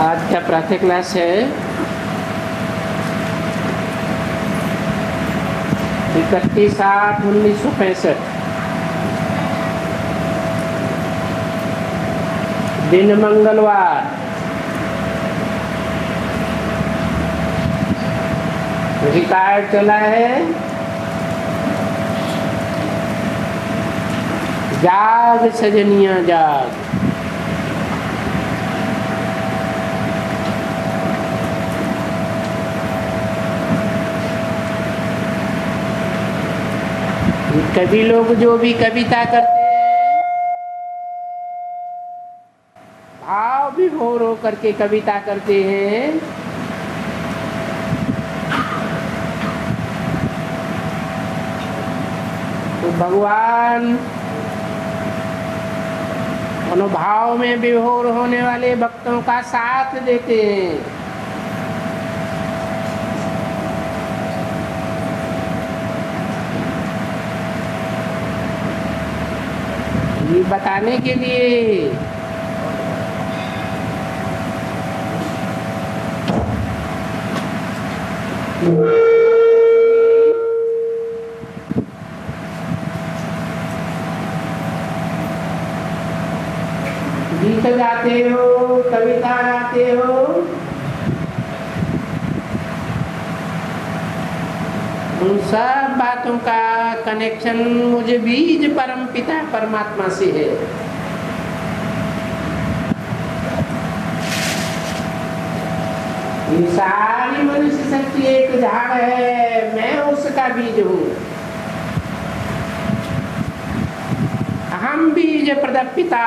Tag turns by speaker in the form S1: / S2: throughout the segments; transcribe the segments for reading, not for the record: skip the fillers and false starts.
S1: आज का प्रातः क्लास है 31/8/1965। दिन मंगलवार। रिकॉर्ड चला है जाग सजनिया जाग। कवि लोग जो भी कविता करते हैं भाव विभोर होकर के कविता करते हैं। तो भगवान अनुभाव में विभोर होने वाले भक्तों का साथ देते हैं। ये बताने के लिए गीत गाते हो, कविता गाते हो, उन सब बातों का कनेक्शन मुझे बीज परम पिता परमात्मा से है। ये सारी मनुष्य शक्ति एक झाड़ है, मैं उसका बीज हूँ। हम बीज प्रद पिता,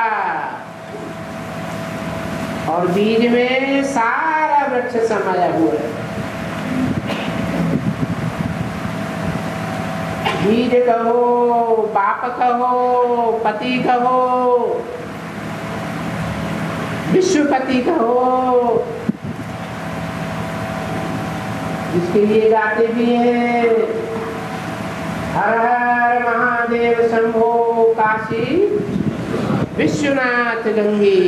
S1: और बीज में सारा वृक्ष समाया हुआ है। बीज कहो, बाप कहो, पति कहो, विश्वपति कहो, जिसके लिए गाते भी हैं हर हर महादेव शंभो काशी विश्वनाथ गंगे।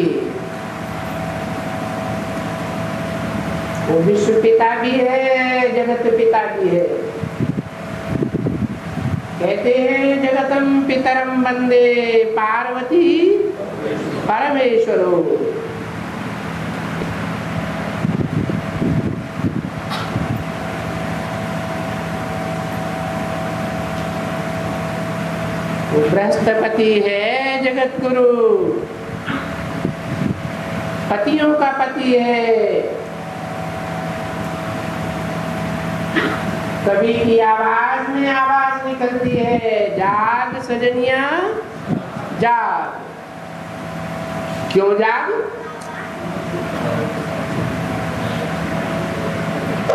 S1: वो विश्व पिता भी है, जगत पिता भी है। कहते हैं जगतम पितरम वंदे पार्वती परमेश्वरो। वो बृहस्पति है जगत गुरु, पतियों का पति है। कवि की आवाज में आवाज निकलती है, जाग सजनिया जाग। क्यों जाग?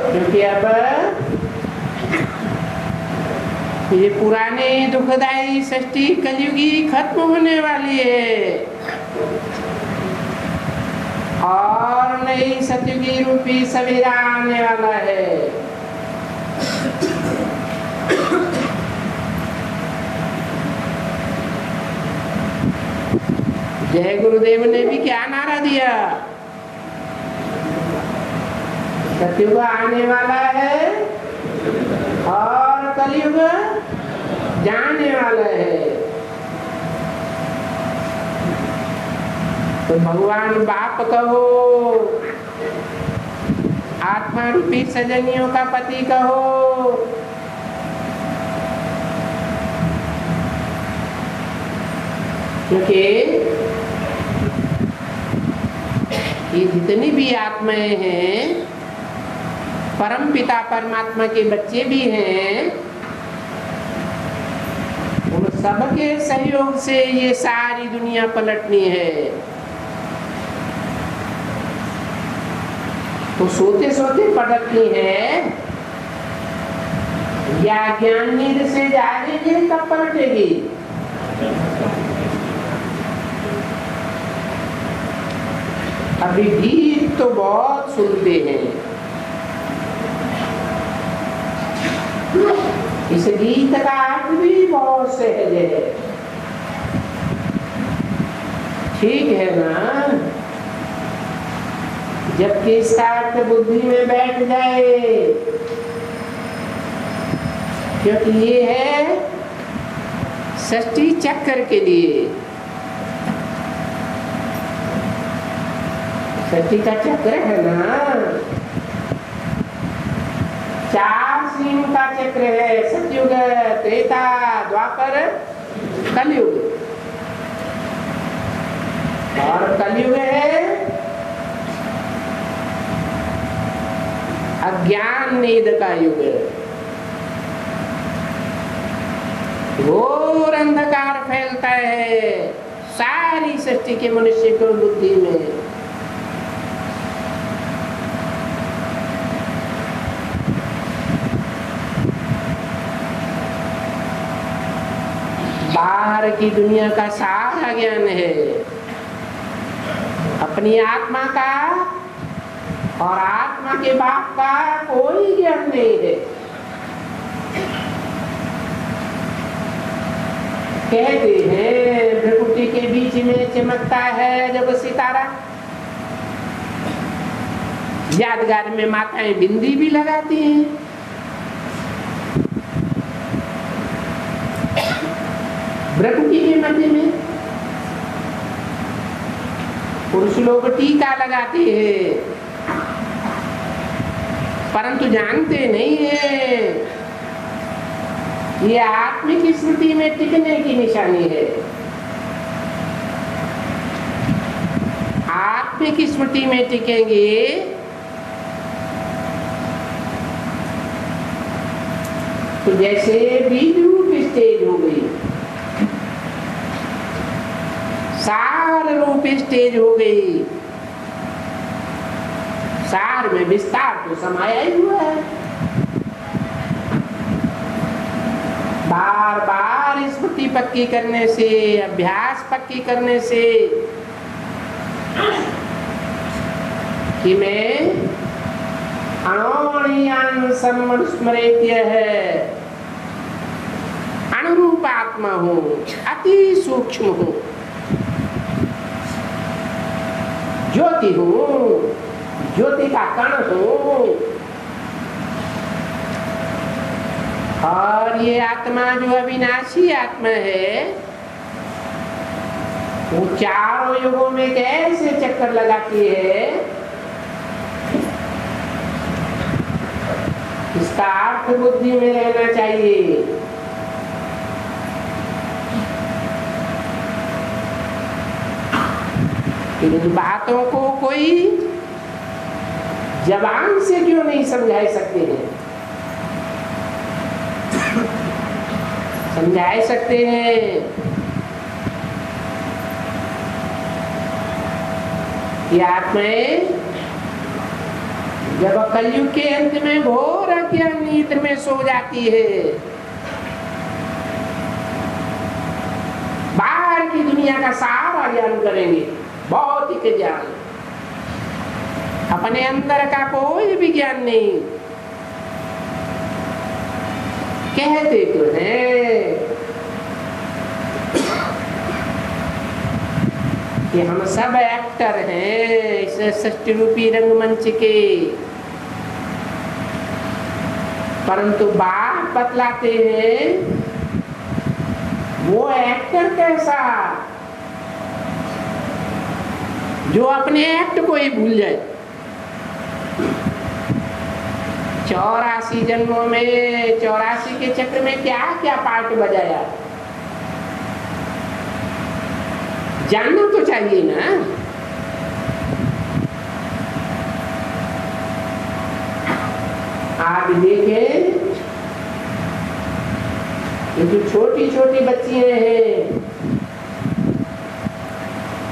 S1: क्योंकि अब ये पुराने दुखदायी सृष्टि कलयुगी खत्म होने वाली है और नई सतयुगी रूपी सवेरा आने वाला है। जय गुरुदेव ने भी क्या नारा दिया? सतयुग आने वाला है और कलयुग जाने वाला है। तो भगवान बाप कहो, आत्मा रूपी सजनियों का पति कहो, क्योंकि ये जितनी भी आत्माएं हैं परम पिता परमात्मा के बच्चे भी हैं। उन सबके सहयोग से ये सारी दुनिया पलटनी है। तो सोते सोते पलटनी है या ज्ञान नींद से जागेगी तब पलटेगी? अभी गीत तो बहुत सुनते हैं, इस गीत का अर्थ भी बहुत सहज है। ठीक है ना? जबकि इसका अर्थ बुद्धि में बैठ जाए, क्योंकि ये है षष्ठी चक्र के लिए। षष्ठी का चक्र है ना, 4 सीम का चक्र है, सतयुग, त्रेता, द्वापर, कलयुग। और कलयुग है अज्ञान नींद का युग, घोर अंधकार फैलता है सारी सृष्टि के मनुष्य को बुद्धि में। बाहर की दुनिया का सारा ज्ञान है, अपनी आत्मा का और आत्मा के बाप का कोई ज्ञान नहीं है। कहते हैं प्रकृति के बीच में चमकता है जब सितारा, यादगार में माताएं बिंदी भी लगाती हैं। प्रकृति के मध्य में पुरुष लोग टीका लगाते हैं, परंतु जानते नहीं है ये आत्मिक स्मृति में टिकने की निशानी है। आत्मिक स्मृति में टिकेंगे तो जैसे बीज रूप स्टेज हो गई, सार रूप स्टेज हो गई। सार में विस्तार तो समाया ही हुआ है। बार बार स्मृति पक्की करने से, अभ्यास पक्की करने से कि मैं अणोणीयान स्मृत्य है, अनुरूप आत्मा हूँ, अति सूक्ष्म हूँ, ज्योति हूँ, ज्योति का कण हूँ। और ये आत्मा जो अविनाशी आत्मा है वो चारों युगों में कैसे चक्कर लगाती है, इसका अर्थ बुद्धि में रहना चाहिए। इन बातों को कोई जबान से क्यों नहीं समझा सकते हैं? समझा सकते हैं कि आत्माएं जब कलयुग के अंत में घोर अज्ञान नींद में सो जाती है, बाहर की दुनिया का सारा ज्ञान करेंगे, भौतिक ज्ञान, अपने अंदर का कोई भी ज्ञान नहीं। कहते तो हैं कि हम सब एक्टर हैं इस सृष्टि रूपी रंगमंच के, परंतु बात बतलाते हैं वो एक्टर कैसा जो अपने एक्ट को ही भूल जाए। 84 जन्मों में 84 के चक्र में क्या क्या पार्ट बजाया, जानना तो चाहिए ना। आप देखें ये जो छोटी छोटी बच्चियां हैं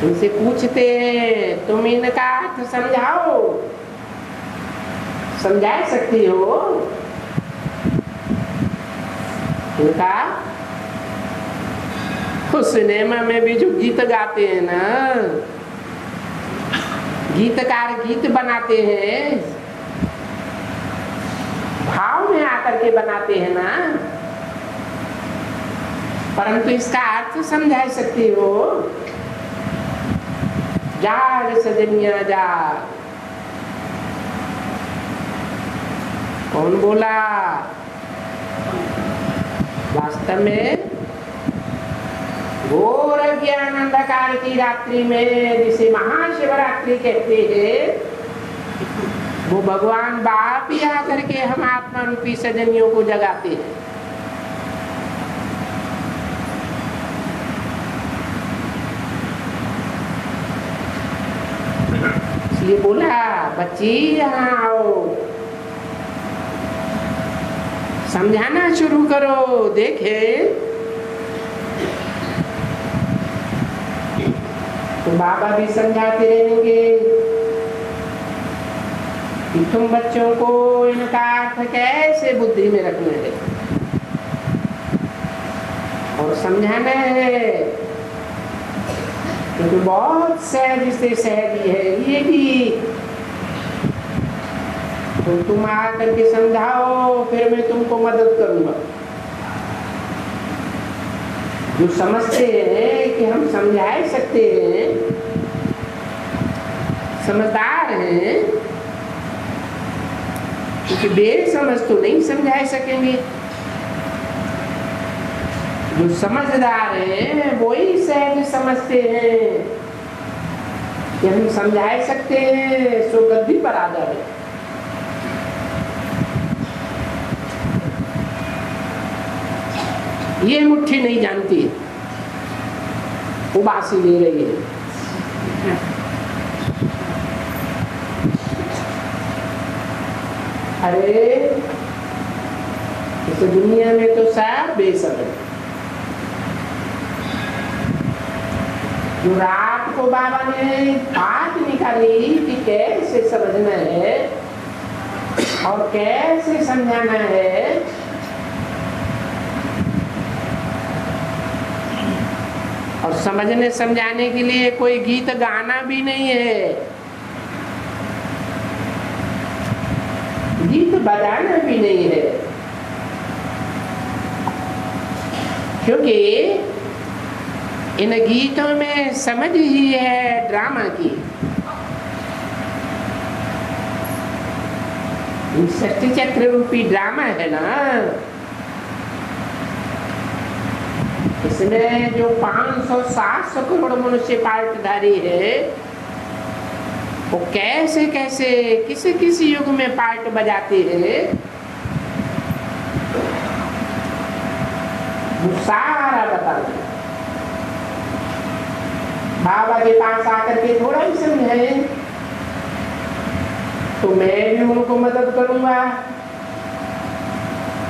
S1: उनसे पूछते हैं तुम इनका अर्थ समझाओ, समझा सकती हो इनका? उस सिनेमा में भी जो गीत गाते हैं ना, गीतकार गीत बनाते हैं, भाव में आकर के बनाते हैं ना, परंतु इसका अर्थ समझा सकती हो? जाग सजनिया जाग, कौन बोला? वास्तव में घोर ज्ञान अंधकार की रात्रि में, जिसे महाशिवरात्रि कहते हैं, वो भगवान बाप ही आकर के हम आत्मा रूपी सजनियों को जगाते हैं। इसलिए बोला बच्ची यहाँ आओ, समझाना शुरू करो। देखे तो बाबा भी समझाते रहेंगे कि तुम बच्चों को इनका अर्थ कैसे बुद्धि में रखना है और समझाना है, क्योंकि बहुत सहज से सहज है ये भी। तो तुम आकर के समझाओ, फिर मैं तुमको मदद करूंगा। जो समझते हैं कि हम समझा सकते हैं, समझदार हैं, क्योंकि बेसमझ तो नहीं समझा सकेंगे। जो समझदार हैं वही सहज समझते हैं कि हम समझा सकते हैं, सो गद्दी पर आ जाए। ये मुट्ठी नहीं जानती, उबासी ले रही है। अरे इस दुनिया में तो सब बेसमझ। जो रात को बाबा ने बात निकाली कि कैसे समझना है और कैसे समझाना है, और समझने समझाने के लिए कोई गीत गाना भी नहीं है, गीत बजाना भी नहीं है, क्योंकि इन गीतों में समझ ही है ड्रामा की। सृष्टि चक्र रूपी ड्रामा है ना, इसमें जो 500-700 करोड़ मनुष्य पार्टधारी है, वो कैसे कैसे किसी किसी युग में पार्ट बजाते हैं, वो सारा बता दो। बाबा के पास आकर के थोड़ा ही समझे तो मैं भी उनको मदद करूंगा,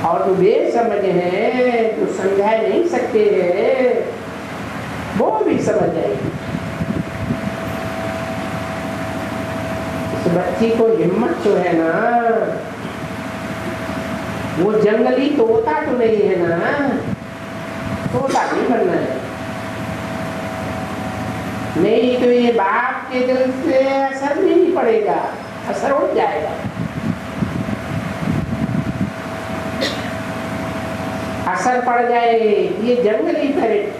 S1: और जो बेसमझ हैं, जो समझा नहीं सकते हैं, वो भी समझ जाएगी। इस बच्ची को हिम्मत तो है ना, वो जंगली तोता तो नहीं है ना, तोता नहीं बनना है। नहीं तो ये बाप के दिल से असर नहीं पड़ेगा, असर उठ जाएगा। असर पड़ जाए ये जंगली पैरेट,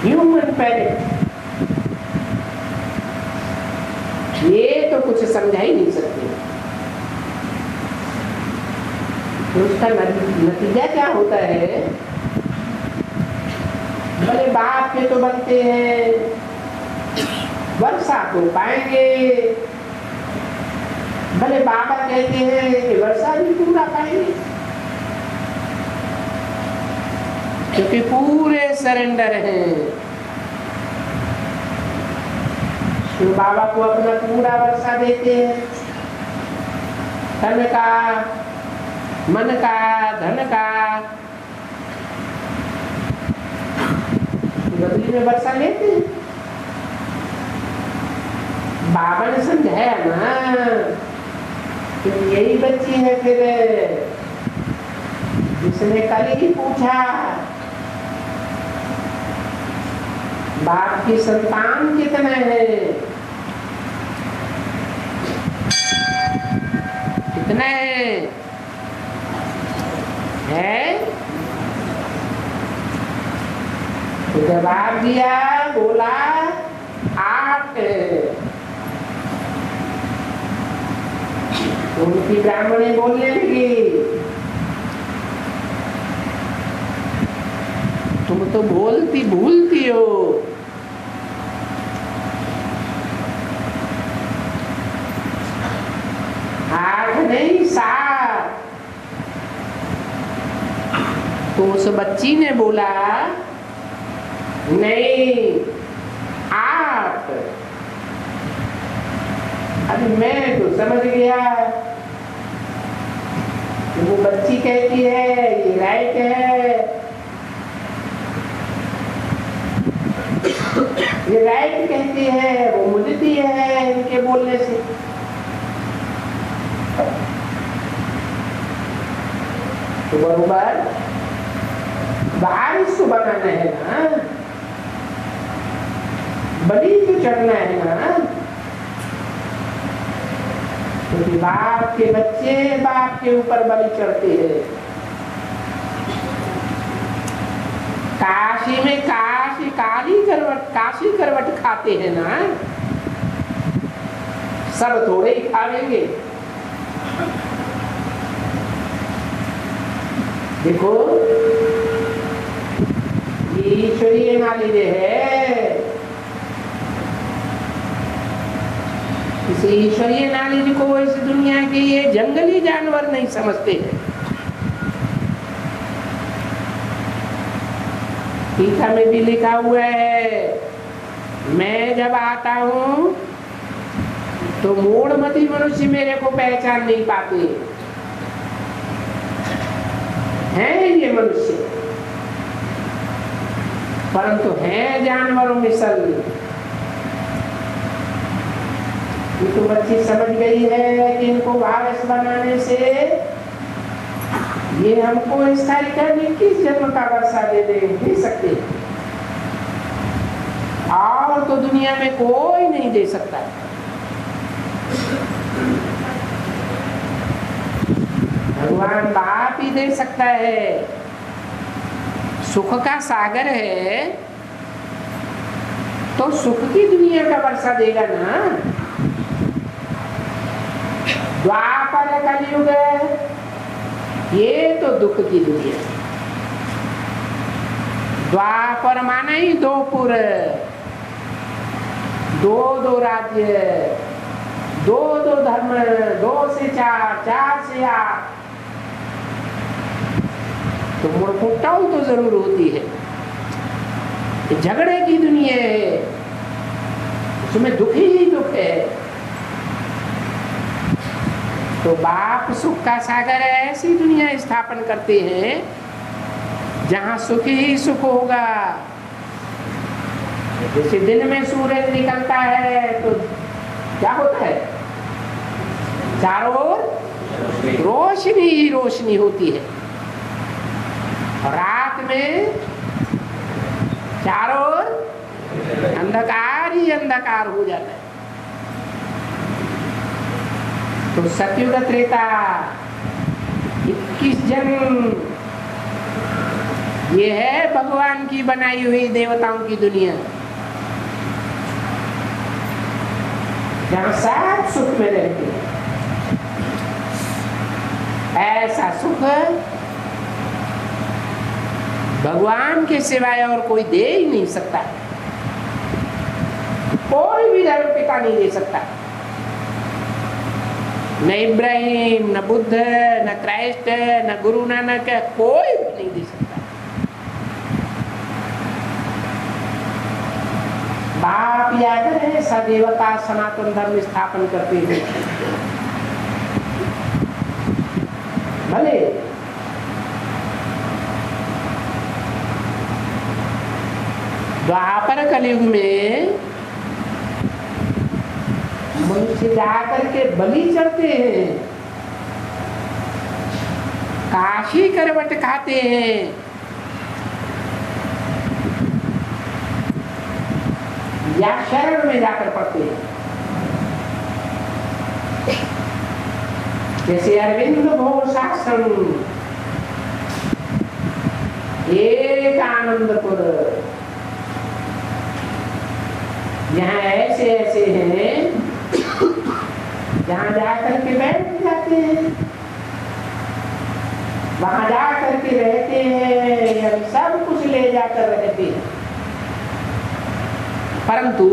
S1: ह्यूमन पैरेट, ये तो कुछ समझा ही नहीं सकते। तो उसका नतीजा क्या होता है? भले बाप के तो बनते हैं, वर्षा तो पाएंगे, भले बाबा कहते हैं कि वर्षा भी पूरा पाएंगे, क्योंकि पूरे सरेंडर हैं। तो बाबा को अपना पूरा वर्षा देते हैं, तन का, मन का, धन का, बदली में वर्षा लेते हैं। बाबा ने समझाया ना कि यही बच्ची है फिर जिसने कल ही पूछा बाप की संतान कितना है, कितना है? तो जवाब दिया, बोला 8। उनकी ब्राह्मणी बोलने लगी, तुम तो बोलती भूलती हो। आठ नहीं 7। तो उस बच्ची ने बोला नहीं 8। अभी मैं तो समझ गया, वो बच्ची कहती है ये राइट है, ये राइट कहती है, वो मुझती है इनके बोलने से। तो बरोबर बारिश तो बनाना है ना, बलि तो चढ़ना है ना। क्योंकि बाप के बच्चे बाप के ऊपर बलि चढ़ते हैं। काशी में काशी करवट खाते हैं ना, सब थोड़े ही खाएंगे। देखो ये ईश्वरीय नाली है, इस ईश्वरीय नाली को इस दुनिया के ये जंगली जानवर नहीं समझते हैं। गीता में भी लिखा हुआ है, मैं जब आता हूं तो मूढ़मती मनुष्य मेरे को पहचान नहीं पाते हैं ये मनुष्य, परंतु हैं जानवरों में सल। ये तो बच्ची समझ गई है कि इनको वारिस बनाने से ये हमको इस तारीख में 21 जन्म का वर्षा दे सकते, और तो दुनिया में कोई नहीं दे सकता। भगवान बाप ही दे सकता है। सुख का सागर है तो सुख की दुनिया का वर्षा देगा ना। द्वापर कलयुग ये तो दुख की दुनिया। द्वापर माना ही 2 पुर, 2 राज्य, 2 धर्म, 2 से 4, 4 से 8। तो मुड़फुटाऊ तो जरूर होती है। झगड़े की दुनिया है, उसमें दुख ही दुख है। तो बाप सुख का सागर है, ऐसी दुनिया स्थापन करते हैं जहां सुख ही सुख होगा। जैसे दिन में सूरज निकलता है तो क्या होता है, चारों ओर रोशनी ही रोशनी होती है, और रात में चारों ओर अंधकार ही अंधकार हो जाता है। तो सतयुग त्रेता 21 जन्म ये है भगवान की बनाई हुई देवताओं की दुनिया, जहां सब सुख में रहते हैं। ऐसा सुख भगवान के सिवाय और कोई दे ही नहीं सकता, कोई भी धर्म पिता नहीं दे सकता। न इब्राहिम, न बुद्ध, न क्राइस्ट, न गुरु नानक, कोई भी नहीं दे सकता। बाप याद है सदेवता सनातन धर्म स्थापन करते हैं। भले द्वापर कलयुग में मनुष्य जाकर के बलि चढ़ते हैं, काशी करवट खाते हैं, या शरण में जाकर पढ़ते हैं। जैसे अरविंद घोष आश्रम, एक आनंदपुर, यहाँ ऐसे ऐसे हैं जहाँ जाकर के बैठ जाते जाते हैं, वहां जा करके रहते हैं, सब कुछ ले जाकर रहते हैं, परंतु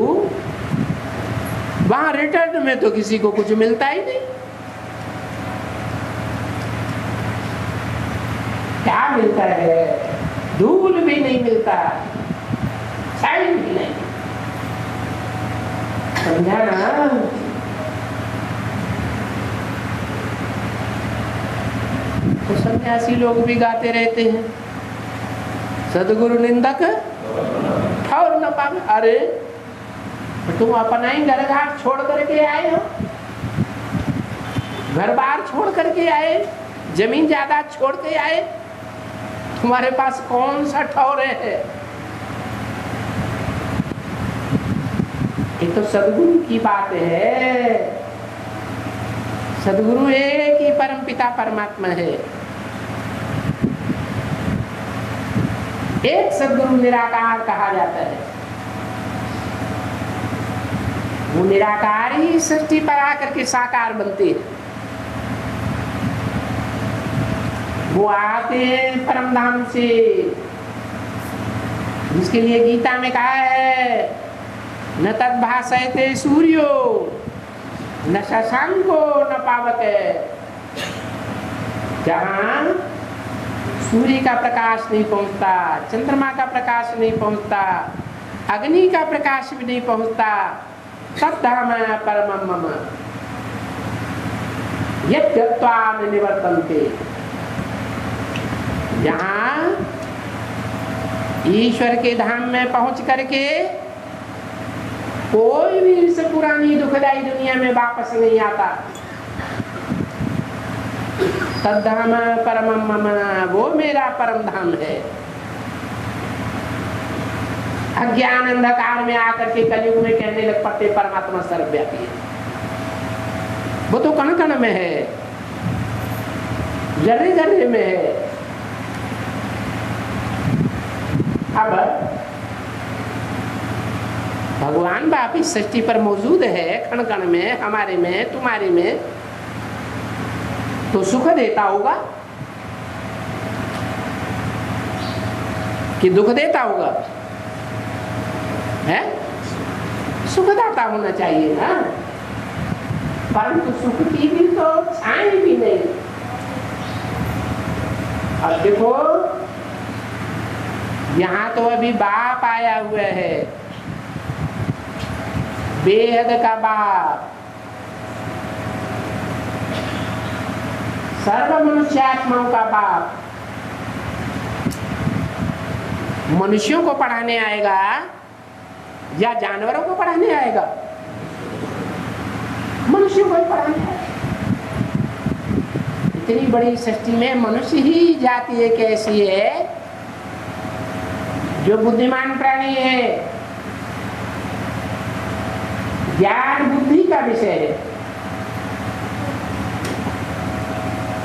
S1: वहां रिटर्न में तो किसी को कुछ मिलता ही नहीं। क्या मिलता है? धूल भी नहीं मिलता, साइन भी नहीं। समझा ना? तो सन्यासी लोग भी गाते रहते हैं, सदगुरु निंदक ठौर न पावे। अरे तुम अपना ही घर घाट छोड़ करके आए हो, घर बार छोड़ करके आए, जमीन जायदाद छोड़ के आए, तुम्हारे पास कौन सा ठौर है? ये तो सदगुरु की बात है। सदगुरु एक ही परम पिता परमात्मा है। एक सदगुरु निराकार कहा जाता है। वो निराकार ही सृष्टि पर आकर के साकार बनते हैं। वो आते हैं परम धाम से, जिसके लिए गीता में कहा है न तद्भासयते सूर्यो न शशांको न पावके। जहां सूर्य का प्रकाश नहीं पहुंचता, चंद्रमा का प्रकाश नहीं पहुंचता, अग्नि का प्रकाश भी नहीं पहुंचता, तद्धाम परमं मम यत् गत्वा न निवर्तन्ते। जहां ईश्वर के धाम में पहुंच करके कोई भी इस पुरानी दुखदाई दुनिया में वापस नहीं आता, तद्धाम परमं मम, वो मेरा परम धाम है। अज्ञान अंधकार में आकर के कलयुग में कहने लग पड़ते परमात्मा सर्वव्यापी है। वो तो कण कण में है, जर्रे जर्रे में है। अब भगवान बाप इस सृष्टि पर मौजूद है, कण कण में, हमारे में, तुम्हारे में, तो सुख देता होगा कि दुख देता होगा? है सुखदाता होना चाहिए ना, परंतु सुख की भी तो छाई भी नहीं। अब देखो यहाँ तो अभी बाप आया हुआ है, बेहद का बाप, सर्व मनुष्यात्माओं का बाप। मनुष्यों को पढ़ाने आएगा या जानवरों को पढ़ाने आएगा? मनुष्यों को ही पढ़ाने आएगा। इतनी बड़ी सृष्टि में मनुष्य ही जाति एक ऐसी है जो बुद्धिमान प्राणी है, ज्ञान बुद्धि का विषय है।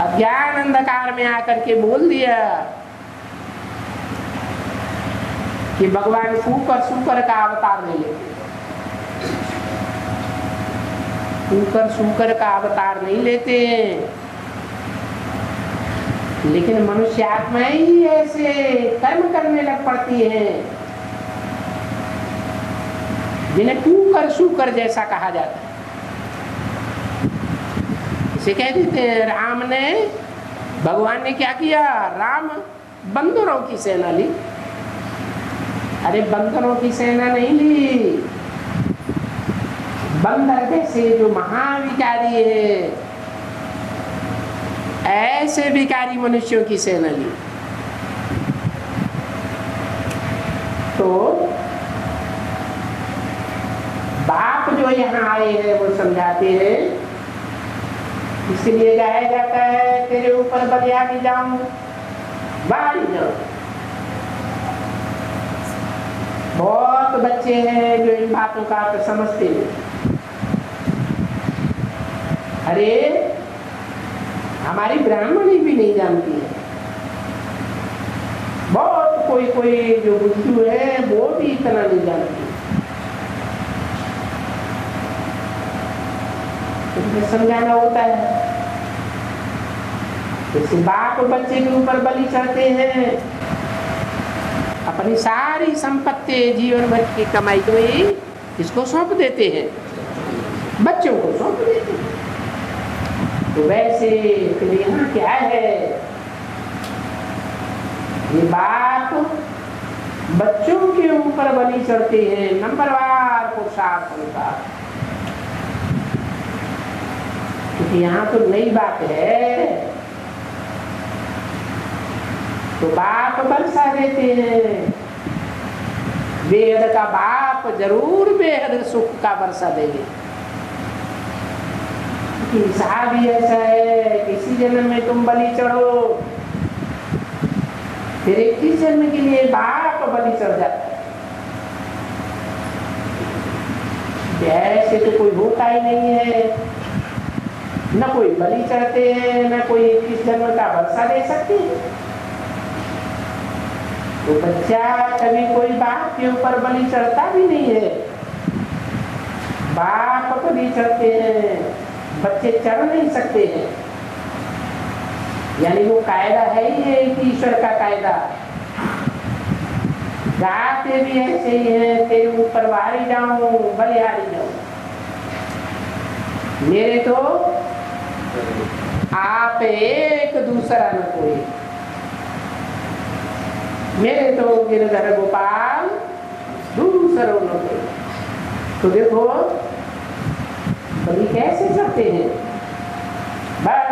S1: अज्ञान अंधकार में आकर के बोल दिया कि भगवान फूकर सूकर का अवतार नहीं लेते, फूकर सूकर का अवतार नहीं लेते, लेकिन मनुष्य आत्माएं ही ऐसे कर्म करने लग पड़ती हैं जिन्हें फूकर सूकर जैसा कहा जाता है। इसे कह देते हैं राम ने, भगवान ने क्या किया? राम बंदरों की सेना ली। अरे बंदरों की सेना नहीं ली, बंदर जैसे जो महाविकारी है ऐसे विकारी मनुष्यों की सेना ली। तो बाप जो यहाँ आए हैं वो समझाते हैं, इसलिए गाया जाता है तेरे ऊपर बलिया भी जाऊं बाहर जाऊं। बहुत बच्चे हैं जो इन बातों का तो समझते नहीं। अरे हमारी ब्राह्मणी भी नहीं जानती है, बहुत कोई जो बुद्धू है वो भी इतना नहीं जानती। तो समझाना होता है। जैसे बाप बच्चे के ऊपर बलि चढ़ते हैं, अपनी सारी संपत्ति जीवन भर की कमाई में इसको सौंप देते हैं, बच्चों को सौंप देते हैं। तो वैसे फिर यहाँ क्या है, ये बाप बच्चों के ऊपर बलि चढ़ते हैं नंबरवार पुरुषार्थ अनुसार। क्योंकि यहाँ तो नई बात है, तो बाप वर्षा देते हैं, बेहद का बाप जरूर बेहद सुख का वर्षा देंगे। हिसाब ही ऐसा है, किसी जन्म में तुम बलि चढ़ो, फिर 21 जन्म के लिए बाप बलि चढ़ जाता है। ऐसे तो कोई होता ही नहीं है, न कोई बलि चढ़ते हैं, न कोई 21 जन्म का वर्षा दे सकते हैं। तो बच्चा कभी कोई बाप के ऊपर बलि चढ़ता भी नहीं है, बाप बलि चढ़ते हैं, बच्चे चढ़ नहीं सकते हैं। यानी वो कायदा है ही है कि ईश्वर का कायदा, गाते भी ऐसे ही है, तेरे ऊपर वारी जाऊं बलिहारी जाऊं, मेरे तो आप एक दूसरा न कोई, मेरे तो गिरधर गोपाल दूसरों न कोई। तो देखो बलि कैसे चढ़ते हैं, बस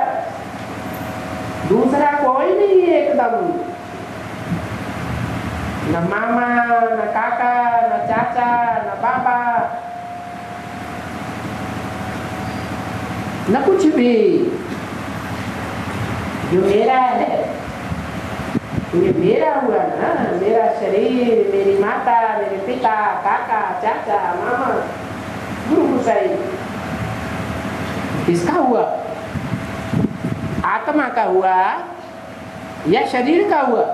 S1: दूसरा कोई नहीं है एकदम, न मामा न काका न चाचा न बाबा न कुछ भी, जो मेरा है ये मेरा हुआ ना, मेरा शरीर, मेरी माता, मेरे पिता, काका, चाचा, मामा, गुरु गुसाई, किसका हुआ? आत्मा का हुआ या शरीर का हुआ?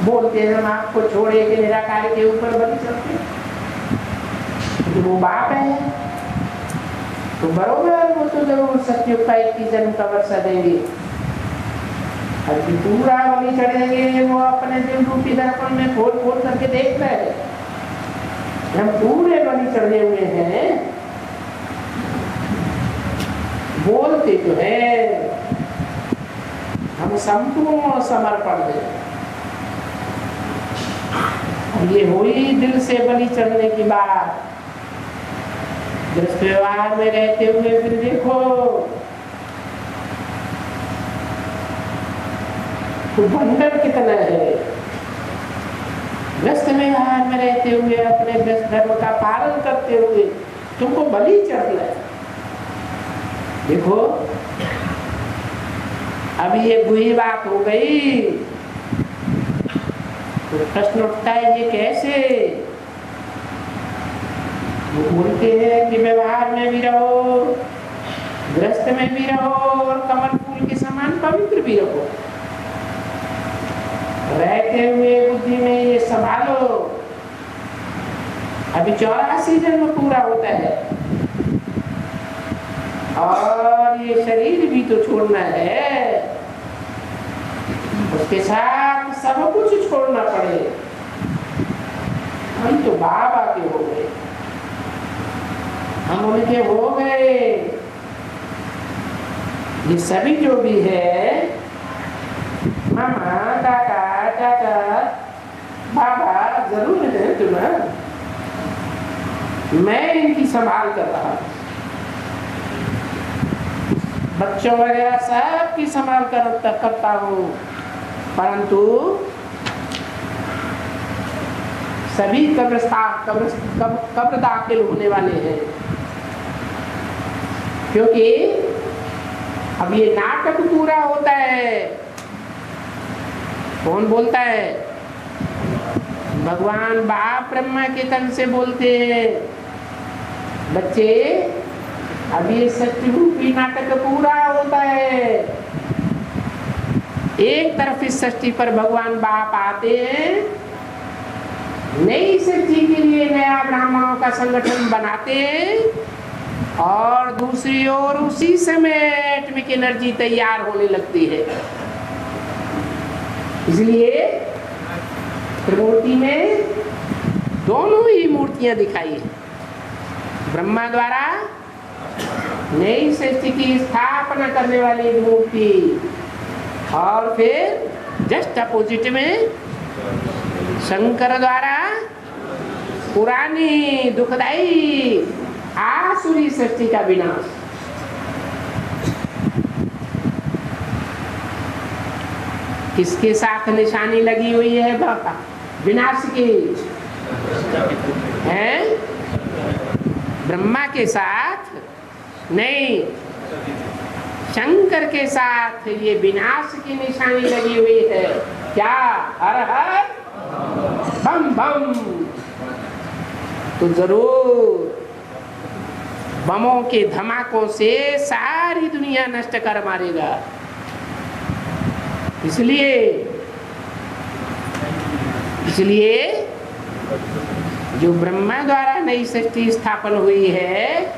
S1: बोलते हैं हम आपको छोड़े के निराकार के ऊपर बलि चढ़ते, तो वो बाप है, तो बरोबर वो तो जरूर सत्युग का 21 जन्म का वर्षा देंगे। अभी पूरा बलि चढ़ेंगे, वो अपने दिल रूपी दर्पण में खोल खोल करके देख रहे हैं, हम पूरे बलि चढ़े हुए हैं, बोलते तो है हम संपूर्ण समर्पण दें। ये हुई दिल से बलि चढ़ने की बात। गृहस्थ व्यवहार में रहते हुए फिर देखो तो बंधन कितना है। गृहस्थ व्यवहार में रहते हुए अपने गृहस्थ धर्म का पालन करते हुए तुमको बलि चढ़ना है। देखो अभी ये बुरी बात हो गई, तो प्रश्न उठता है ये कैसे? वो बोलते हैं कि व्यवहार में भी रहो, गृहस्थ में भी रहो और कमल फूल के समान पवित्र भी रहो। रहते हुए बुद्धि में ये संभालो, अभी 84 जन्म पूरा होता है और ये शरीर भी तो छोड़ना है, उसके साथ सब कुछ छोड़ना पड़े। हम तो बाबा के हो गए, हम उनके हो गए। ये सभी जो भी है, मामा, काका, चाचा, बाबा जरूर है तुम्हें, मैं इनकी संभाल कर रहा हूं, बच्चों वगैरह सब की संभाल करता हूं, परंतु सभी कब्र दाखिल होने वाले हैं, क्योंकि अब ये नाटक पूरा होता है। कौन बोलता है? भगवान बाप ब्रह्मा के तन से बोलते हैं, बच्चे अब ये सत्यरूपी नाटक पूरा होता है। एक तरफ इस सृष्टि पर भगवान बाप आते हैं, नई सृष्टि के लिए नया ब्राह्मणों का संगठन बनाते हैं, और दूसरी ओर उसी समय एटॉमिक एनर्जी तैयार होने लगती है। इसलिए त्रिमूर्ति में दोनों ही मूर्तियां दिखाई है। ब्रह्मा द्वारा नई सृष्टि की स्थापना करने वाली मूर्ति, और फिर जस्ट अपोजिट में शंकर द्वारा पुरानी दुखदाई आसुरी सृष्टि का विनाश। किसके साथ निशानी लगी हुई है विनाश की? है ब्रह्मा के साथ नहीं, शंकर के साथ ये विनाश की निशानी लगी हुई है। क्या? हर हर बम बम। तो जरूर बमों के धमाकों से सारी दुनिया नष्ट कर मारेगा। इसलिए जो ब्रह्मा द्वारा नई सृष्टि स्थापन हुई है,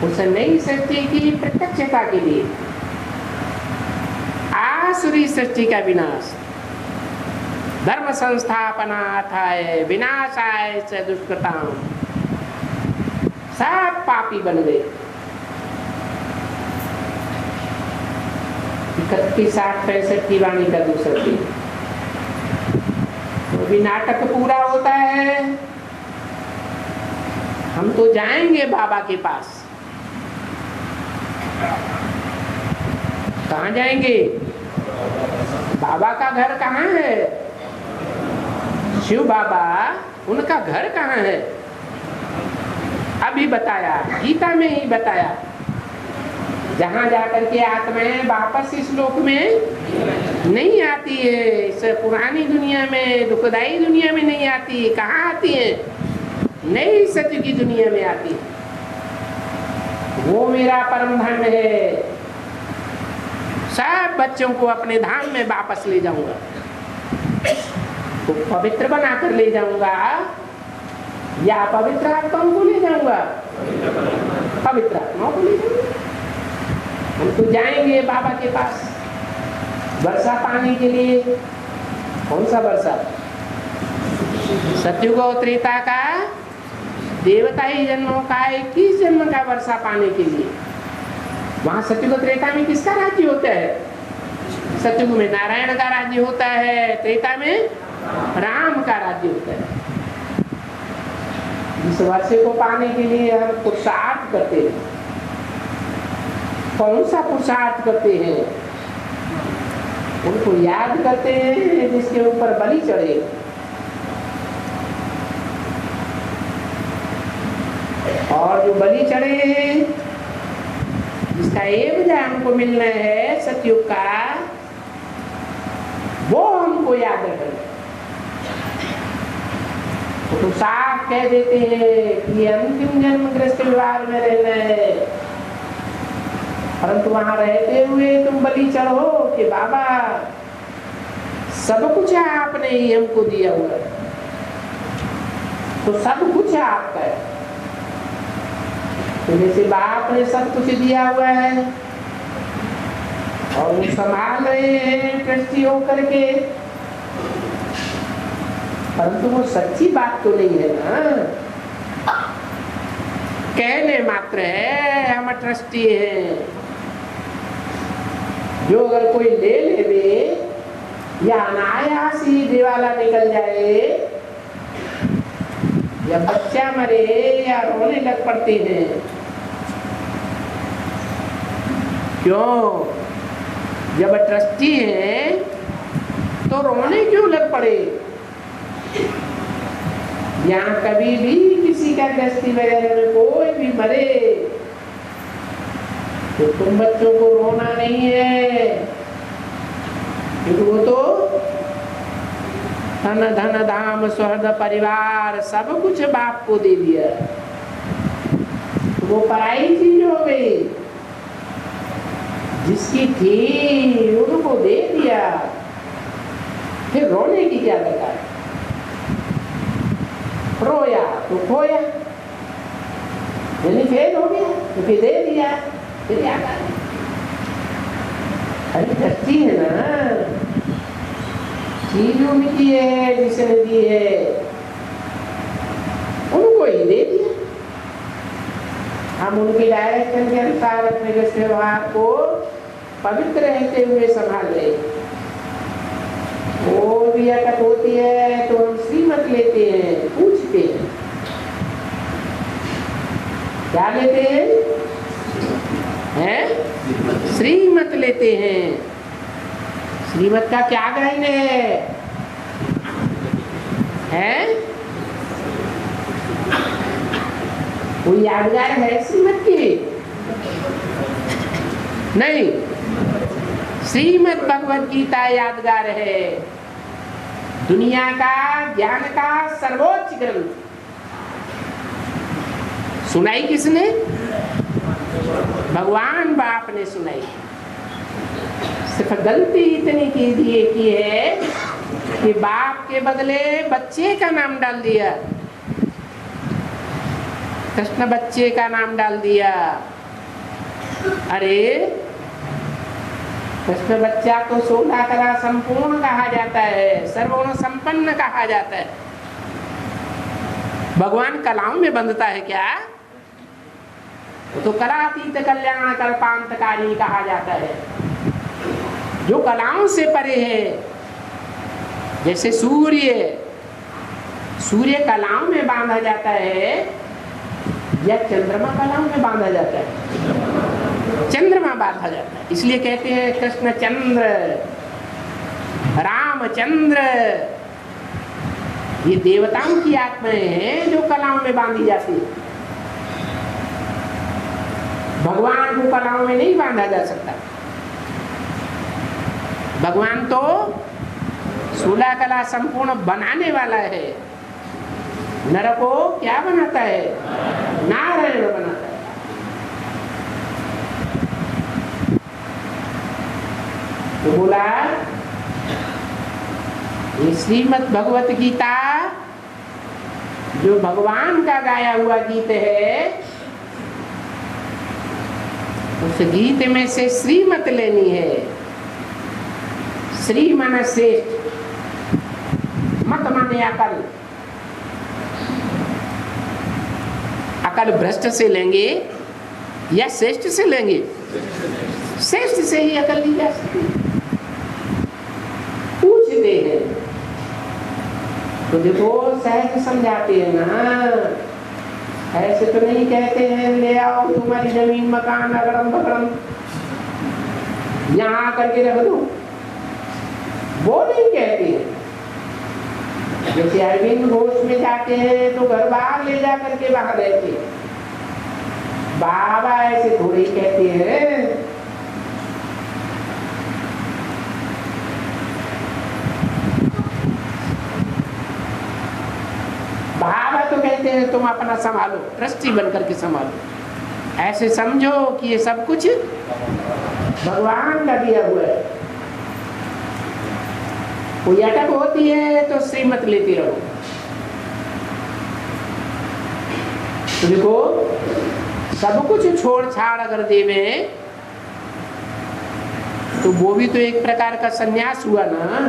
S1: उस नई सृष्टि की प्रत्यक्षता के लिए आसुरी सृष्टि का विनाश, धर्म संस्थापनार्थाय विनाशाय च दुष्कृताम्, सब पापी बन गए। 31, 8, 65 की वाणी का दूसरा दिन तो भी नाटक पूरा होता है। हम तो जाएंगे बाबा के पास। कहाँ जाएंगे? बाबा का घर कहाँ है? शिव बाबा, उनका घर कहाँ है? अभी बताया, गीता में ही बताया। जहाँ जाकर के आत्माएं वापस इस लोक में नहीं आती है, इस पुरानी दुनिया में, दुखदाई दुनिया में नहीं आती। कहाँ आती है? नई सत्य की दुनिया में आती है। वो मेरा परम धन है। सब बच्चों को अपने धाम में वापस ले जाऊंगा, तो पवित्र बनाकर ले जाऊंगा, या पवित्र आत्माओं को ले जाऊंगा? पवित्र आत्माओं को ले जाऊंगा। हम तो जाएंगे बाबा के पास वर्षा पाने के लिए। कौन सा वर्षा? सतयुग और त्रेता का देवता ही जन्मों का 21 जन्म का वर्षा पाने के लिए। वहां सतयुग त्रेता में किसका राज्य होता है? सतयुग में नारायण का राज्य होता है, त्रेता में राम का राज्य होता है। इस वर्षे को पाने के लिए हम पुरुषार्थ करते हैं। कौन सा पुरुषार्थ करते हैं? उनको याद करते हैं जिसके ऊपर बलि चढ़े। और जो बलि चढ़े हैं, जिसका एवज हमको मिलना है सतयुग का, वो हमको याद रखना। तो साफ कह देते हैं कि अंतिम जन्म गृहस्थ विवाह में रहना है, परंतु वहां रहते हुए तुम बलि चढ़ो कि बाबा सब कुछ आपने ही हमको दिया हुआ है। तो सब कुछ आपका है। तो जैसे बाप ने सब कुछ दिया हुआ है और वो संभाल रहे हैं ट्रस्टी होकर के, परंतु वो सच्ची बात तो नहीं है ना। कहने मात्र है हम ट्रस्टी हैं। जो अगर कोई ले लेवे या अनायास ही दिवाला निकल जाए, या बच्चा मरे या रोने लग पड़ते हैं। क्यों? जब ट्रस्टी है तो रोने क्यों लग पड़े? यहाँ कभी भी किसी का गृहस्थी वगैरह में कोई भी मरे तो तुम बच्चों को रोना नहीं है, क्योंकि वो तो धन धन धाम स्वर्ग परिवार सब कुछ बाप को दे दिया। तो वो पराई चीज हो गई। जिसकी थी उनको दे दिया, फिर रोने की क्या दरकार? रोया तो खोया। यानी फेल हो गया तो फिर दे दिया, फिर याद आ गया। अरे दृष्टि है ना, चीज उनकी है जिसने दी है, उनको ही दे दिया। हम उनके डायरेक्शन के अनुसार अपने व्यवहार को पवित्र रहते हुए संभाल ले। वो भी अकट होती है तो हम श्रीमत लेते हैं, पूछते हैं। क्या लेते हैं? श्रीमत लेते हैं। श्रीमत का क्या ग्रहण है? कोई यादगार है श्रीमत की? नहीं, श्रीमद् भगवद गीता यादगार है। दुनिया का ज्ञान का सर्वोच्च ग्रंथ। सुनाई किसने? भगवान बाप ने सुनाई। सिर्फ गलती इतनी की है कि बाप के बदले बच्चे का नाम डाल दिया। कृष्ण बच्चे का नाम डाल दिया। अरे कृष्ण बच्चा तो 16 कला संपूर्ण कहा जाता है, सर्वगुण संपन्न कहा जाता है। भगवान कलाओं में बंधता है क्या? तो कलातीत कल्याण कल्पांतकारी कहा जाता है, जो कलाओं से परे है। जैसे सूर्य कलाओं में बांधा जाता है या चंद्रमा कलाओं में बांधा जाता है? चंद्रमा बांधा जाता है। इसलिए कहते हैं कृष्ण चंद्र, रामचंद्र। ये देवताओं की आत्माएं हैं जो कलाओं में बांधी जाती है। भगवान को कलाओं में नहीं बांधा जा सकता। भगवान तो 16 कला संपूर्ण बनाने वाला है। नर को क्या बनाता है? नारायण बनाता है। तो बोला ये श्रीमद् भगवत गीता जो भगवान का गाया हुआ गीत है, उस गीत में से श्रीमत लेनी है। श्री माने श्रेष्ठ, मत माने अकल। अकल भ्रष्ट से लेंगे या श्रेष्ठ से लेंगे? श्रेष्ठ से ही अकल ली जा सकती है। पूछते हैं तो देखो सहज समझाते हैं ना, ऐसे तो नहीं कहते हैं ले आओ तुम्हारी जमीन मकान अगड़म बगड़म यहाँ आकर के रख दो, वो नहीं कहते हैं। जैसे अरविंद घोष में जाते हैं तो घर बाहर ले जा करके बाहर रहते हैं। बाबा ऐसे थोड़े ही कहते हैं। बाबा तो कहते हैं तुम अपना संभालो, ट्रस्टी बनकर के संभालो। ऐसे समझो कि ये सब कुछ भगवान का दिया हुआ है। कोई अटक होती है तो श्रीमत लेती रहो। तो देखो सब कुछ छोड़ छाड़ अगर देवे तो वो भी तो एक प्रकार का सन्यास हुआ ना।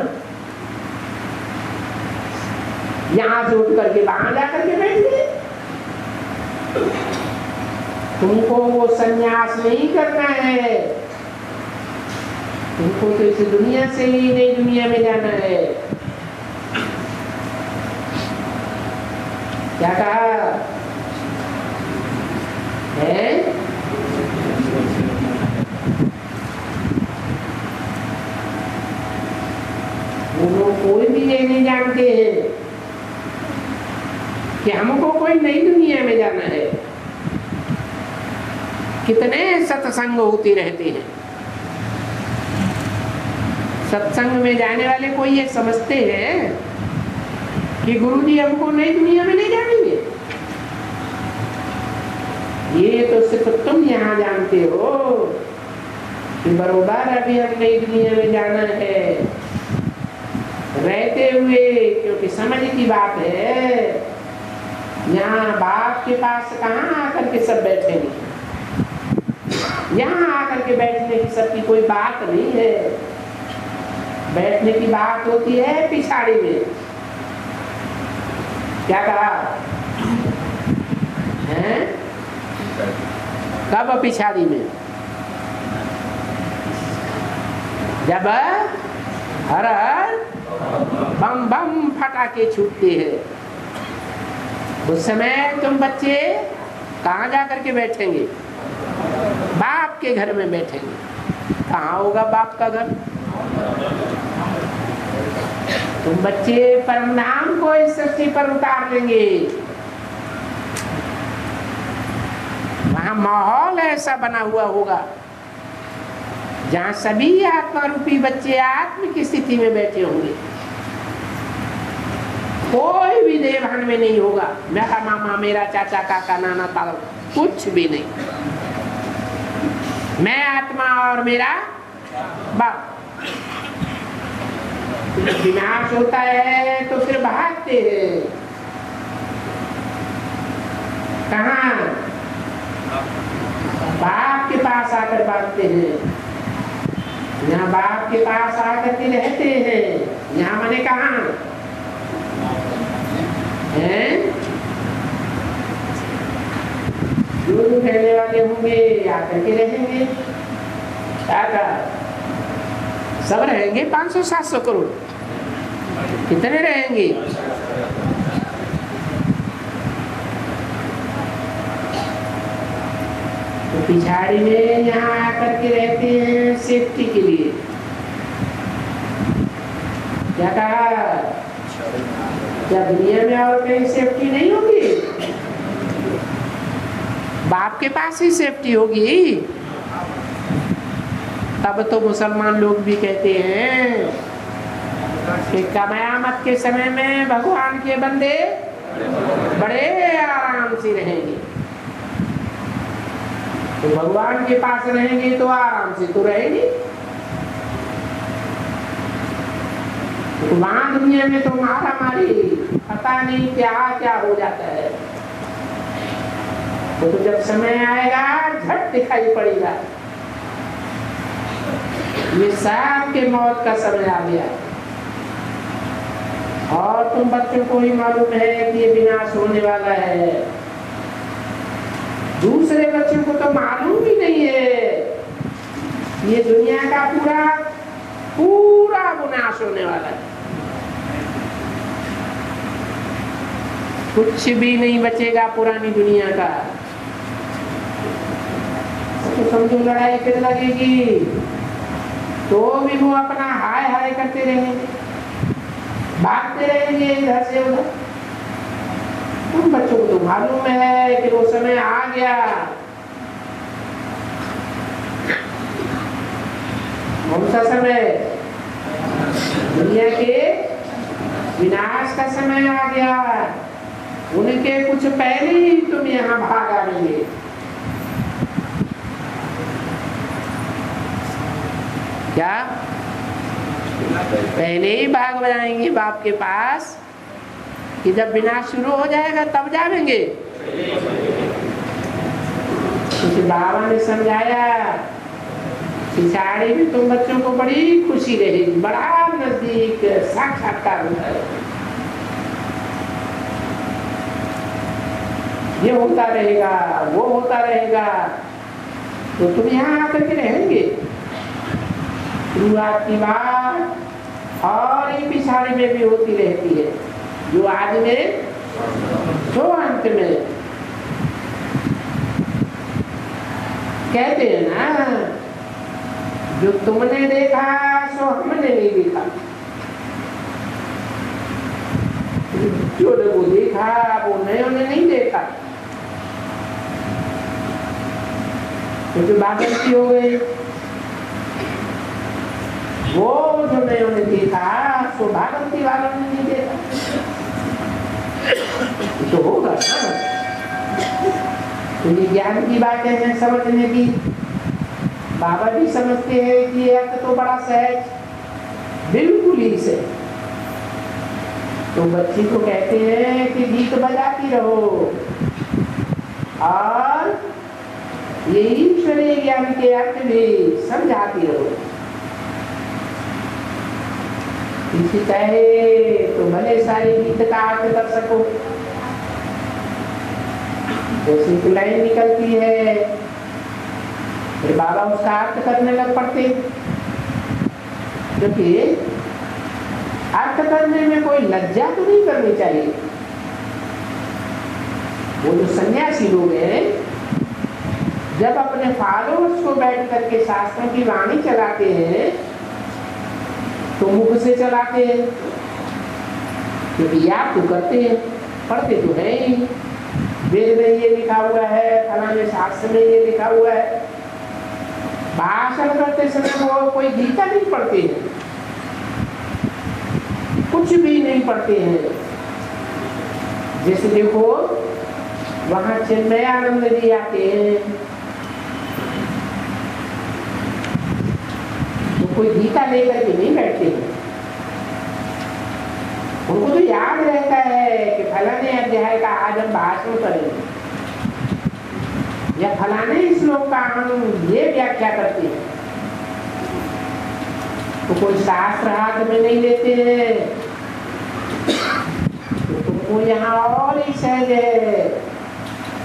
S1: यहां से उठ करके वहां जाकर के बैठ गए। तुमको वो सन्यास नहीं करना है, तुमको तो इस दुनिया से ही नई दुनिया में जाना है। क्या कहा है? वो लोग कोई भी ये नहीं जानते हैं कि हमको कोई नई दुनिया में जाना है। कितने सत्संग होती रहते हैं। सत्संग में जाने वाले कोई ये समझते हैं कि गुरुजी हमको नई दुनिया में नहीं जानेंगे। ये तो सिर्फ तुम यहाँ जानते हो कि बरोबर अभी हम नई दुनिया में जाना है रहते हुए, क्योंकि समझ की बात है। यहाँ बाप के पास कहाँ आकर के सब बैठेंगे, यहाँ आकर के बैठने की सबकी कोई बात नहीं है। बैठने की बात होती है पिछाड़ी में। क्या कहा है? कब पिछाड़ी में? जब हर हर बम बम फटाके छूटते हैं, उस समय तुम बच्चे कहाँ जाकर के बैठेंगे? बाप के घर में बैठेंगे। कहाँ होगा बाप का घर? तुम बच्चे परम नाम को इस सृष्टि पर उतार लेंगे। वहां माहौल ऐसा बना हुआ होगा जहां सभी आत्मा रूपी बच्चे आत्म की स्थिति में बैठे होंगे। कोई भी देवहन में नहीं होगा, मेरा मामा, मेरा चाचा, काका, नाना, ताऊ, कुछ भी नहीं। मैं आत्मा और मेरा बाप। विनाश होता है तो फिर भागते हैं कहाँ? बाप के पास आकर भागते हैं। यहाँ बाप के पास आकर के रहते हैं। यहाँ माने कहाँ हैं? दूध फैलने वाले होंगे, आकर के रहेंगे। क्या सब रहेंगे? 500-700 करोड़ कितने रहेंगे? तो पिछाड़ी में यहाँ आकर के रहते हैं सेफ्टी के लिए। क्या कहा? क्या दुनिया में और कहीं सेफ्टी नहीं होगी? बाप के पास ही सेफ्टी होगी। तब तो मुसलमान लोग भी कहते हैं कि कयामत के समय में भगवान के बंदे बड़े आराम से रहेंगे। तो भगवान के पास रहेंगे तो आराम से तो रहेंगे। तो वहां दुनिया में तो मारा मारी, पता नहीं क्या क्या हो जाता है। तो जब समय आएगा झट दिखाई पड़ेगा ये सब के मौत का समय आ गया। और तुम बच्चों को ही मालूम है कि ये विनाश होने वाला है। दूसरे बच्चों को तो मालूम भी नहीं है ये दुनिया का पूरा पूरा विनाश होने वाला है। कुछ भी नहीं बचेगा पुरानी दुनिया का। तो समझो लड़ाई फिर लगेगी तो भी वो अपना हाय हाय करते रहेंगे, भागते रहेंगे इधर से उधर। उन बच्चों को तो मालूम है कि वो समय आ गया। कौन सा समय? दुनिया के विनाश का समय आ गया। उनके कुछ पहले ही तुम यहाँ भाग आएंगे। क्या पहले ही भाग जाएंगे बाप के पास कि जब विनाश शुरू हो जाएगा तब जाएंगे? क्योंकि बाबा ने समझाया पिछाड़ी में तुम बच्चों को बड़ी खुशी रहेगी, बड़ा नजदीक साक्षात्कार होता है। ये होता रहेगा, वो होता रहेगा, तो तुम यहाँ आकर के रहेंगे। शुरुआत की बात और ये पिछाड़ी में भी होती रहती है, जो आज में तो अंत में। कहते हैं ना, जो तुमने देखा सो हमने नहीं देखा, जो वो देखा वो नयों ने नहीं देखा। तो जो बागलती हो गई, वो जो नयों ने देखा सो भागवती वालों ने नहीं देखा। तो होगा ना। तो ये ज्ञान की बात है समझने की। बाबा भी समझते हैं कि ये अर्थ तो बड़ा सहज, बिल्कुल ही से। तो बच्ची को कहते हैं कि गीत बजाती रहो और ये ईश्वरीय ज्ञान के अर्थ भी समझाती रहो। किसी कहे तो भले सारे गीत का अर्थ कर सको, जैसे एक लाइन निकलती है फिर बाबा उसका अर्थ करने लग पड़ते, क्योंकि अर्थ करने में कोई लज्जा तो नहीं करनी चाहिए। वो जो सन्यासी लोग हैं जब अपने फॉलोअर्स को बैठ करके शास्त्रों की वाणी चलाते हैं तो मुख से चलाते हैं, क्योंकि याद तो करते हैं, पढ़ते तो है ही, वेद में ये लिखा हुआ है, फलाने शास्त्र में ये लिखा हुआ है। भाषण करते समय वो कोई गीता नहीं पढ़ते हैं, कुछ भी नहीं पढ़ते हैं। जैसे देखो वहां चिन्मयानंद जी आते हैं तो कोई गीता लेकर के नहीं बैठते हैं, उनको तो याद रहता है कि फलाने अध्याय का आज हम भाषण करेंगे या फलाने श्लोक का हम ये व्याख्या करते हैं। तो कोई शास्त्र हाथ में नहीं लेते हैं, तो तुमको यहाँ और ही सहज है,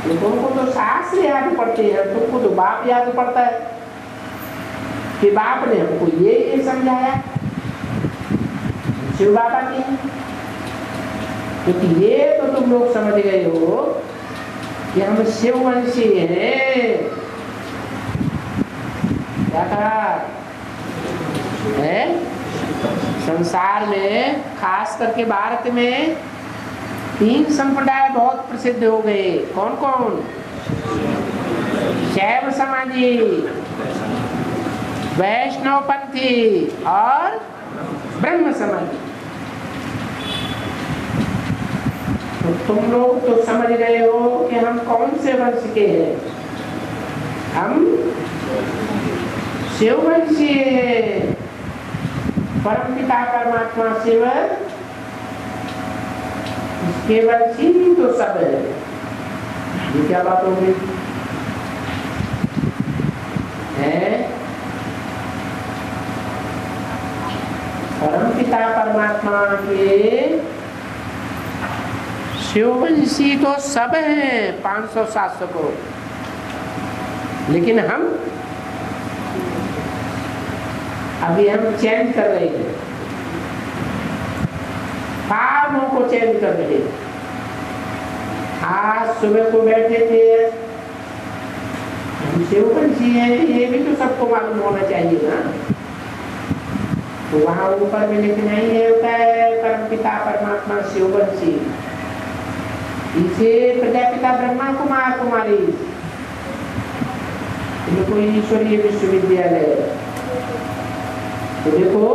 S1: तो तुमको तो शास्त्र याद पड़ते हैं, तुमको तो बाप याद पड़ता है कि बाप ने हमको ये समझाया, शिव बाबा की, क्योंकि ये तो तुम लोग समझ गए हो कि हम शिववंशी हैं। क्या कहा है? संसार में खास करके भारत में 3 संप्रदाय बहुत प्रसिद्ध हो गए। कौन कौन? शैव समाजी, वैष्णव पंथी और ब्रह्म समाजी। तो तुम लोग तो समझ गए हो कि हम कौन से वंश के हैं। हम शिववंशी हैं, परमपिता परमात्मा शिव केवल ही तो सब है। ये क्या बात होगी? परमपिता परमात्मा के शिववंशी तो सब हैं 500-700 करोड़, लेकिन हम अभी चेंज कर रहे हैं, फार्मों को चेंज कर रहे हैं। आज सुबह को बैठे थे, हम शिववंशी हैं, ये भी तो सबको मालूम होना चाहिए ना। तो वहां ऊपर में लिखना ही है होता है परमपिता परमात्मा शिववंशी, इसे प्रजापिता ब्रह्मा कुमार कुमारी, देखो ईश्वरीय विश्वविद्यालय। तो देखो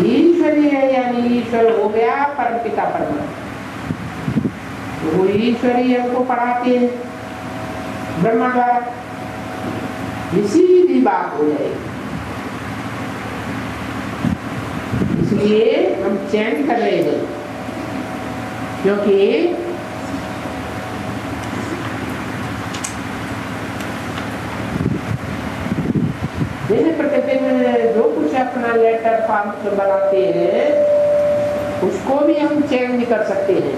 S1: ईश्वरीय है, यानी ईश्वर हो गया परमपिता परमात्मा, तो वो ईश्वरीय हमको पढ़ाते हैं ब्रह्मा द्वारा, ये सीधी बात हो जाएगी। इसलिए हम चेंज कर रहे हैं, क्योंकि दिन प्रतिदिन जो कुछ अपना लेटर फॉर्म बनाते हैं उसको भी हम चेंज कर सकते हैं।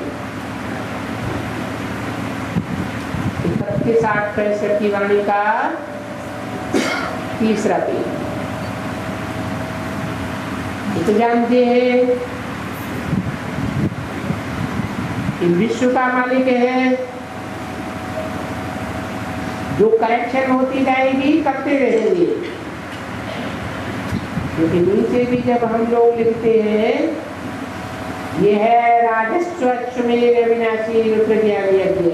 S1: 61-65 की वाणी का 3रा पेज। तो जानते हैं कि विश्व का मालिक है, जो करेक्शन होती जाएगी करते रहेंगे, क्योंकि नीचे भी जब हम लोग लिखते हैं ये है राजस्व अश्वमेध अविनाशी रुद्र ज्ञान यज्ञ।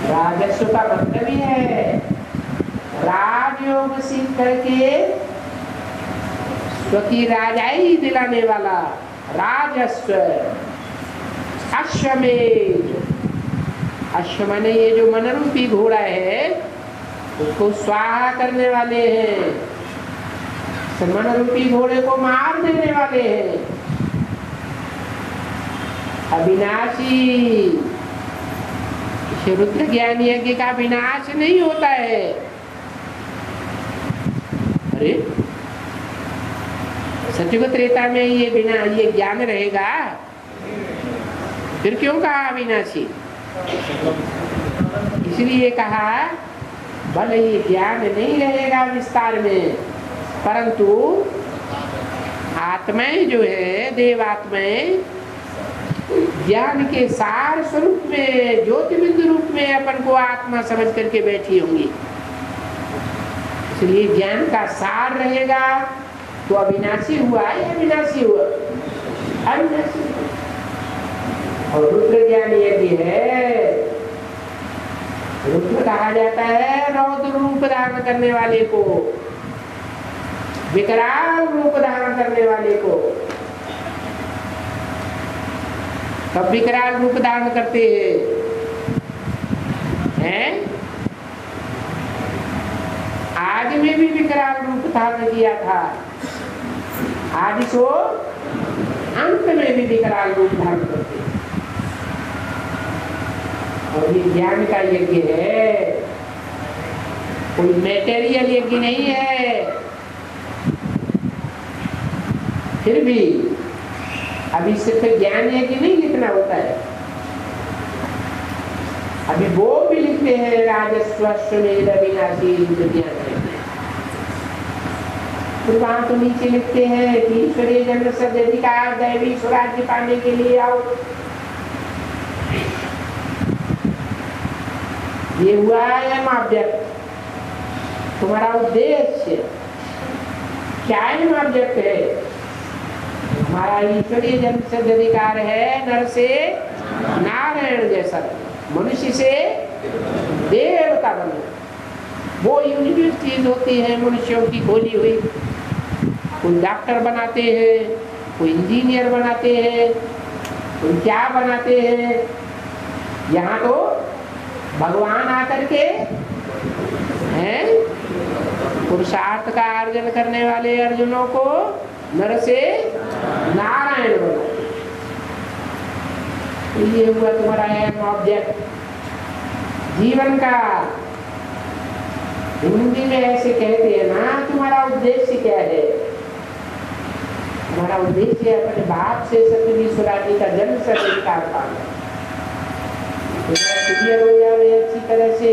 S1: राजस्व का मतलब ही है राजयोग सीख करके क्योंकि राजाई दिलाने वाला राजस्व। अश्वमेध, अश्व माने ये जो मनरूपी घोड़ा है उसको स्वाहा करने वाले हैं, मनरूपी घोड़े को मार देने वाले हैं। अविनाशी। रुद्र ज्ञान यज्ञ का विनाश नहीं होता है। अरे सतयुग त्रेता में ये ज्ञान रहेगा, फिर क्यों कहा अविनाशी? इसलिए कहा भले ये ज्ञान नहीं रहेगा विस्तार में, परंतु आत्माएं जो है, देवात्माएं ज्ञान के सार स्वरूप में, ज्योतिबिंद रूप में अपन को आत्मा समझ करके बैठी होंगी। इसलिए ज्ञान का सार रहेगा तो अविनाशी हुआ या अविनाशी हुआ? अविनाशी। और रुद्र ज्ञान यदि है, रुद्र कहा जाता है रौद्र रूप धारण करने वाले को, विकराल रूप धारण करने वाले को। कब विकराल रूप धारण करते हैं? आज में भी विकराल रूप धारण किया था, आज सो अंत में भी विकराल रूप धारण करते हैं। और ये ज्ञान का यज्ञ है, कोई मैटेरियल यज्ञ नहीं है। फिर भी अभी सिर्फ ज्ञान यज्ञ नहीं लिखना होता है, अभी वो भी लिखते हैं राजस्वश्वमेध अविनाशी ज्ञान। फिर वहां तो नीचे लिखते हैं कि ईश्वरीय जन्म सदधिकार दैवी स्वराज्य पाने के लिए आओ। ये हुआ है ऑब्जेक्ट, तुम्हारा उद्देश्य क्या है? ऑब्जेक्ट है हमारा ईश्वरीय जन्म सदधिकार है, नर से नारायण जैसा, मनुष्य से देवता बनना। वो यूनिक चीज होती है मनुष्यों की खोली हुई। कोई डॉक्टर बनाते हैं, कोई इंजीनियर बनाते हैं, कोई क्या बनाते हैं। यहाँ तो भगवान आकर के हैं, पुरुषार्थ का अर्जन करने वाले अर्जुनों को नर से नारायण बना। ये हुआ तुम्हारा ऑब्जेक्ट जीवन का। हिंदी में ऐसे कहते हैं ना, तुम्हारा उद्देश्य क्या है? हमारा उद्देश्य अपने बाप से सतयुगी स्वराज्य का जन्म सदधिकार पाना, क्लियर हो जाए अच्छी तरह से।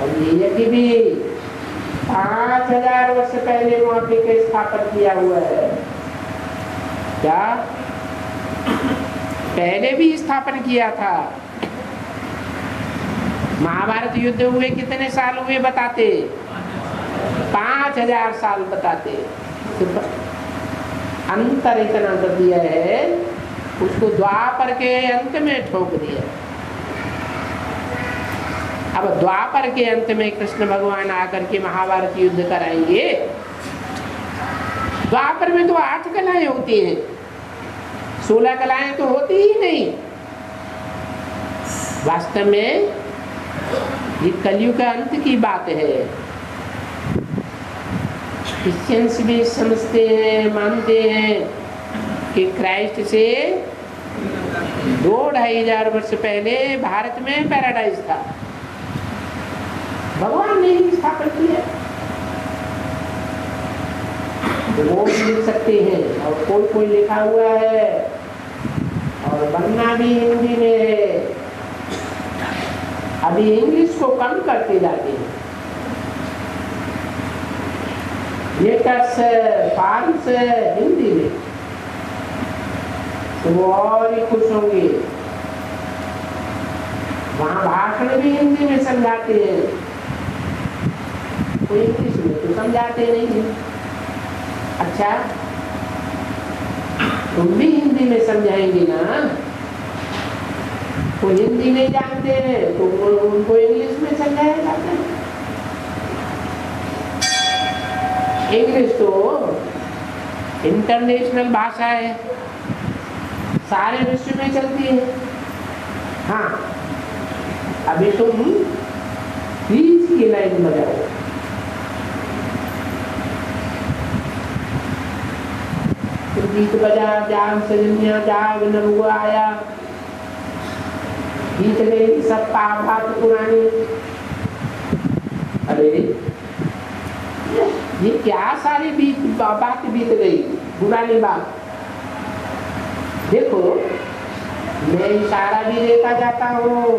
S1: और ये यज्ञ भी 5000 वर्ष पहले वहां पे स्थापन किया हुआ है। क्या पहले भी स्थापन किया था? महाभारत युद्ध हुए कितने साल हुए बताते? 5000 साल बताते। तो अंतर इतना कर दिया है, उसको द्वापर के अंत में ठोक दिया। अब द्वापर के अंत में कृष्ण भगवान आकर के महाभारत युद्ध कराएंगे। द्वापर में तो 8 कलाएं होती हैं, 16 कलाएं तो होती ही नहीं। वास्तव में ये कलयुग का अंत की बात है। क्रिश्चियंस भी समझते हैं, मानते हैं कि क्राइस्ट से 2-2500 वर्ष पहले भारत में पैराडाइज था, भगवान ने ही स्थापन किया। वो भी लिख सकते हैं, और कोई लिखा हुआ है, और बनना भी हिंदी में है। अभी इंग्लिश को कम करते जाते हैं, लेटर्स फॉर्म्स हिंदी में, तो वो और ही खुश होंगे। वहाँ भाषण भी हिंदी में समझाते हैं, तो इंग्लिश में तो समझाते नहीं है। अच्छा, तुम भी हिंदी में समझाएंगे ना? वो हिंदी नहीं जानते हैं तो उनको इंग्लिश में समझाया जाता है। इंग्लिश तो इंटरनेशनल भाषा है, सारे विश्व में चलती है। हाँ, अभी तुम बीच की लाइन बजाओ, गीत बजा, जाग सजनिया जाग नरुआ आया, गीत गई सब बात पुरानी। अरे ये क्या सारी बात बीत गई, पुरानी बात। देखो मैं इशारा भी देता जाता हूँ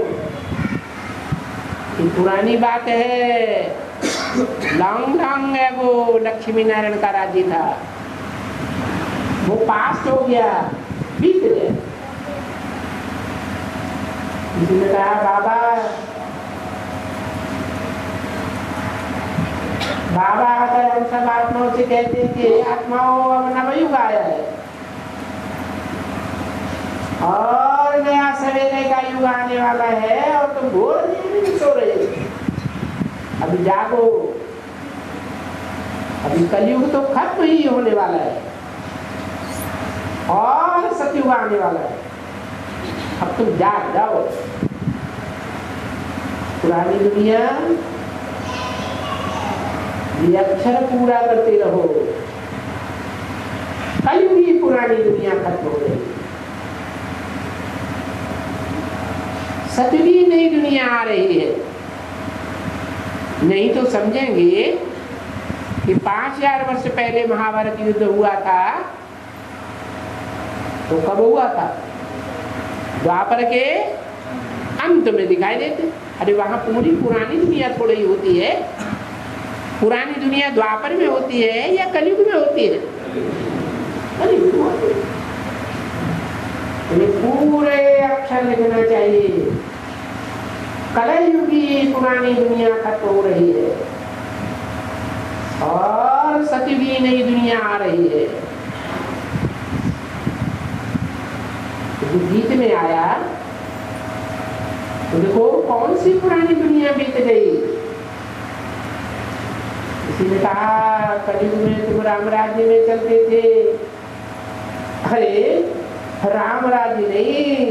S1: कि पुरानी बात है, लॉन्ग लॉन्ग है, वो लक्ष्मी नारायण का राज्य था, वो पास हो गया, बीत गया। किसी ने कहा बाबा अगर हम सब आत्माओं से कहते हैं कि आत्माओं अब नवयुग आया है और नया सवेरे का युग आने वाला है और तुम घोर नहीं सो रहे, अभी जागो, अभी कलयुग तो खत्म ही होने वाला है और सतयुग आने वाला है, अब तुम जाग जाओ। पुरानी दुनिया ये अक्षर पूरा करते रहो, कलयुगी पुरानी दुनिया खत्म हो रही, सतयुगी नई दुनिया आ रही है। नहीं तो समझेंगे कि 5000 वर्ष पहले महाभारत युद्ध हुआ था, तो कब हुआ था? द्वापर के अंत में दिखाई देते। अरे वहां पूरी पुरानी दुनिया थोड़ी ही होती है, पुरानी दुनिया द्वापर में होती है या कलयुग में होती है? कलयुग में होती है। पूरे अक्षर लिखना चाहिए, कलयुगी पुरानी दुनिया खत्म हो रही है और सतयुगी नई दुनिया आ रही है। तो गीत में आया तो देखो कौन सी पुरानी दुनिया बीत गई। किसी ने कहा कलयुग में तुम राम राज्य में चलते थे, अरे राम राज्य नहीं,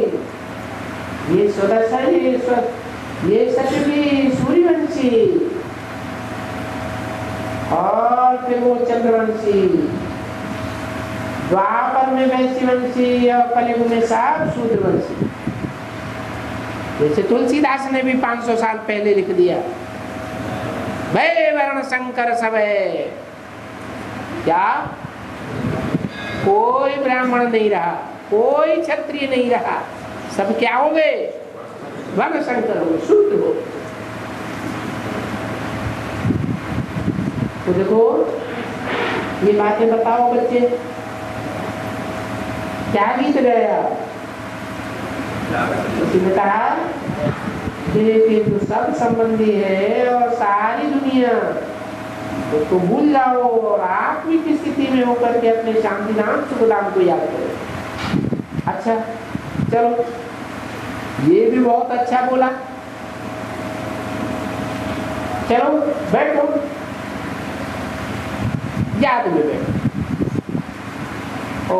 S1: ये स्वदर्शन, ये सतयुगी सूर्यवंशी और फिर वो चंद्रवंशी, द्वापर में वैश्यवंशी और कलयुग में सब शूद्रवंशी। जैसे तुलसीदास ने भी 500 साल पहले लिख दिया, भय वर्ण शंकर सब है, क्या कोई ब्राह्मण नहीं रहा, कोई क्षत्रिय नहीं रहा, सब क्या हो गए? वर्ण शंकर हो, शूद्र हो। तो देखो ये बातें बताओ बच्चे, क्या बीत गया? किसी ने कहा कि जो सब संबंधी है और सारी दुनिया तो भूल जाओ और आत्मिक स्थिति में होकर के अपने शांति नाम सुखधाम को याद करो। अच्छा चलो, ये भी बहुत अच्छा बोला, चलो बैठो, याद में बैठो। ओ